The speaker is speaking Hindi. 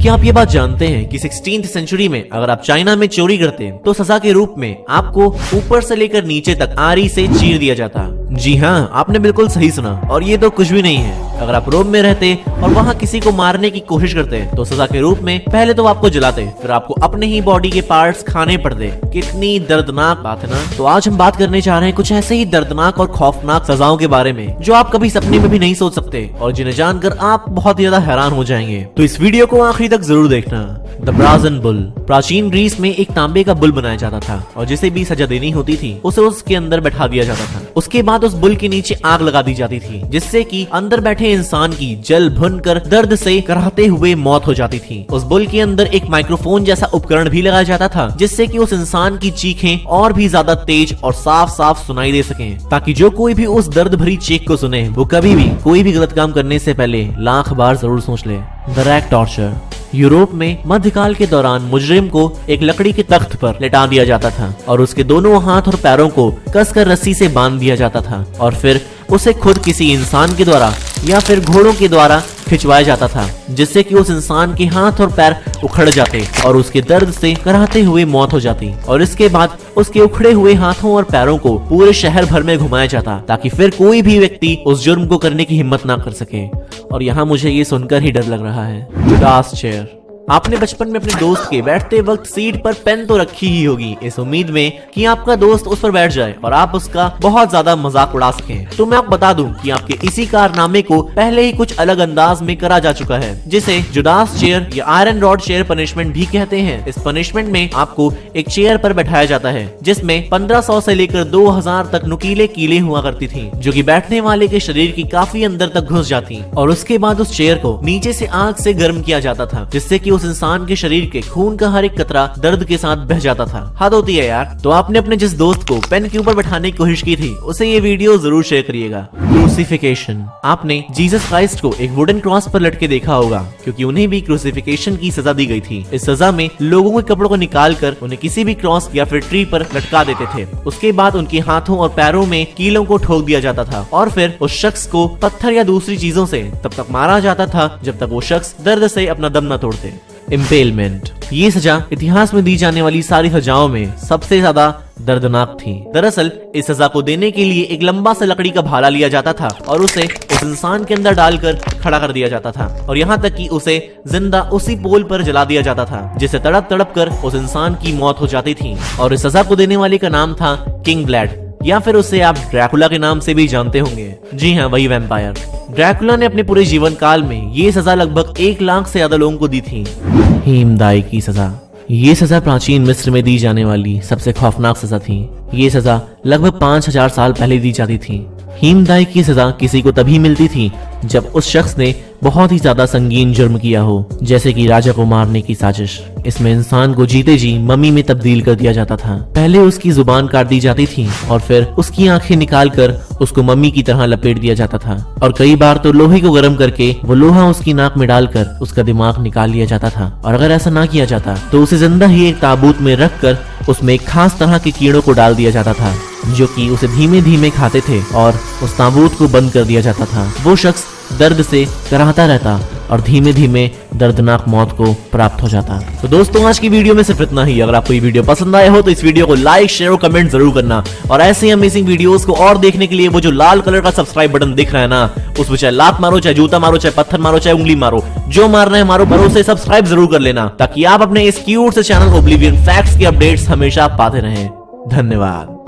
क्या आप ये बात जानते हैं कि 16th सेंचुरी में अगर आप चाइना में चोरी करते तो सजा के रूप में आपको ऊपर से लेकर नीचे तक आरी से चीर दिया जाता। जी हाँ, आपने बिल्कुल सही सुना। और ये तो कुछ भी नहीं है, अगर आप रोम में रहते और वहाँ किसी को मारने की कोशिश करते तो सजा के रूप में पहले तो आपको जलाते, फिर आपको अपने ही बॉडी के पार्ट्स खाने पड़ते। कितनी दर्दनाक बात है ना। तो आज हम बात करने जा रहे हैं कुछ ऐसे ही दर्दनाक और खौफनाक सजाओं के बारे में जो आप कभी सपने में भी नहीं सोच सकते और जिन्हें जानकर आप बहुत ज्यादा हैरान हो जाएंगे। तो इस वीडियो को आखिरी तक जरूर देखना। The brazen bull. प्राचीन ग्रीस में एक तांबे का बुल बनाया जाता था और जिसे भी सजा देनी होती थी उसे उसके अंदर बैठा दिया जाता था। उसके बाद उस बुल के नीचे आग लगा दी जाती थी जिससे कि अंदर बैठे इंसान की जल भुनकर दर्द से कराहते हुए मौत हो जाती थी। उस बुल के अंदर एक माइक्रोफोन जैसा उपकरण भी लगाया जाता था जिससे कि उस इंसान की चीखें और भी ज्यादा तेज और साफ साफ सुनाई दे सकें, ताकि जो कोई भी उस दर्द भरी चीख को सुने वो कभी भी कोई भी गलत काम करने से पहले लाख बार जरूर सोच ले। The rack torture. यूरोप में मध्यकाल के दौरान मुजरिम को एक लकड़ी के तख्त पर लेटा दिया जाता था और उसके दोनों हाथ और पैरों को कसकर रस्सी से बांध दिया जाता था और फिर उसे खुद किसी इंसान के द्वारा या फिर घोड़ों के द्वारा खिंचवाया जाता था जिससे कि उस इंसान के हाथ और पैर उखड़ जाते और उसके दर्द से कराहते हुए मौत हो जाती। और इसके बाद उसके उखड़े हुए हाथों और पैरों को पूरे शहर भर में घुमाया जाता ताकि फिर कोई भी व्यक्ति उस जुर्म को करने की हिम्मत ना कर सके। और यहाँ मुझे ये सुनकर ही डर लग रहा है। Judas chair. आपने बचपन में अपने दोस्त के बैठते वक्त सीट पर पेन तो रखी ही होगी इस उम्मीद में कि आपका दोस्त उस पर बैठ जाए और आप उसका बहुत ज्यादा मजाक उड़ा सकें। तो मैं आपको बता दूं कि आपके इसी कारनामे को पहले ही कुछ अलग अंदाज में करा जा चुका है जिसे जुडास चेयर या आयरन रॉड चेयर पनिशमेंट भी कहते हैं। इस पनिशमेंट में आपको एक चेयर पर बैठाया जाता है जिसमें 1500 से लेकर 2000 तक नुकीले कीले हुआ करती थी जो कि बैठने वाले के शरीर की काफी अंदर तक घुस जाती और उसके बाद उस चेयर को नीचे से आग से गर्म किया जाता था जिससे कि उस इंसान के शरीर के खून का हर एक कतरा दर्द के साथ बह जाता था। हद होती है यार। तो आपने अपने जिस दोस्त को पेन के ऊपर बैठाने की कोशिश की थी उसे ये वीडियो जरूर शेयर करिएगा। क्रूसिफिकेशन। आपने जीसस क्राइस्ट को एक वुडन क्रॉस पर लटके देखा होगा क्योंकि उन्हें भी क्रूसिफिकेशन की सजा दी गई थी। इस सजा में लोगों के कपड़ों को निकाल कर उन्हें किसी भी क्रॉस या फिर ट्री पर लटका देते थे। उसके बाद उनके हाथों और पैरों में कीलों को ठोक दिया जाता था और फिर उस शख्स को पत्थर या दूसरी चीजों से तब तक मारा जाता था जब तक वो शख्स दर्द से अपना दम न तोड़ते। इम्पेलमेंट। ये सजा इतिहास में दी जाने वाली सारी सजाओं में सबसे ज्यादा दर्दनाक थी। दरअसल इस सजा को देने के लिए एक लंबा सा लकड़ी का भाला लिया जाता था और उसे उस इंसान के अंदर डालकर खड़ा कर दिया जाता था और यहाँ तक कि उसे जिंदा उसी पोल पर जला दिया जाता था जिससे तड़प तड़प कर उस इंसान की मौत हो जाती थी। और इस सजा को देने वाले का नाम था किंग ब्लैड या फिर उसे आप ड्रैकुला के नाम से भी जानते होंगे। जी हाँ, वही वैम्पायर। ड्रैकुला ने अपने पूरे जीवन काल में ये सजा लगभग 1 लाख से ज्यादा लोगों को दी थी। हीमदाई की सजा। ये सजा प्राचीन मिस्र में दी जाने वाली सबसे खौफनाक सजा थी। ये सजा लगभग 5000 साल पहले दी जाती थी। हीमदाई की सजा किसी को तभी मिलती थी जब उस शख्स ने बहुत ही ज्यादा संगीन जुर्म किया हो, जैसे कि राजा को मारने की साजिश। इसमें इंसान को जीते जी मम्मी में तब्दील कर दिया जाता था। पहले उसकी जुबान काट दी जाती थी और फिर उसकी आंखें निकालकर उसको मम्मी की तरह लपेट दिया जाता था और कई बार तो लोहे को गर्म करके वो लोहा उसकी नाक में डालकर उसका दिमाग निकाल लिया जाता था। और अगर ऐसा ना किया जाता तो उसे जिंदा ही एक ताबूत में रख कर उसमें एक खास तरह के कीड़ों को डाल दिया जाता था जो कि उसे धीमे धीमे खाते थे और उस ताबूत को बंद कर दिया जाता था। वो शख्स दर्द से कराहता रहता और धीमे धीमे दर्दनाक मौत को प्राप्त हो जाता। तो दोस्तों, आज की वीडियो में सिर्फ इतना ही। अगर आपको ये वीडियो पसंद आया हो तो इस वीडियो को लाइक, शेयर और कमेंट जरूर करना और ऐसे ही अमेजिंग वीडियोस को और देखने के लिए वो जो लाल कलर का सब्सक्राइब बटन दिख रहा है ना, उस पर चाहे लात मारो, चाहे जूता मारो, चाहे पत्थर मारो, चाहे उंगली मारो, जो मारना है मारो, पर उसे सब्सक्राइब जरूर कर लेना ताकि आप अपने इस क्यूट से चैनल ओब्लिवियन फैक्ट्स के अपडेट्स हमेशा पाते रहें। धन्यवाद।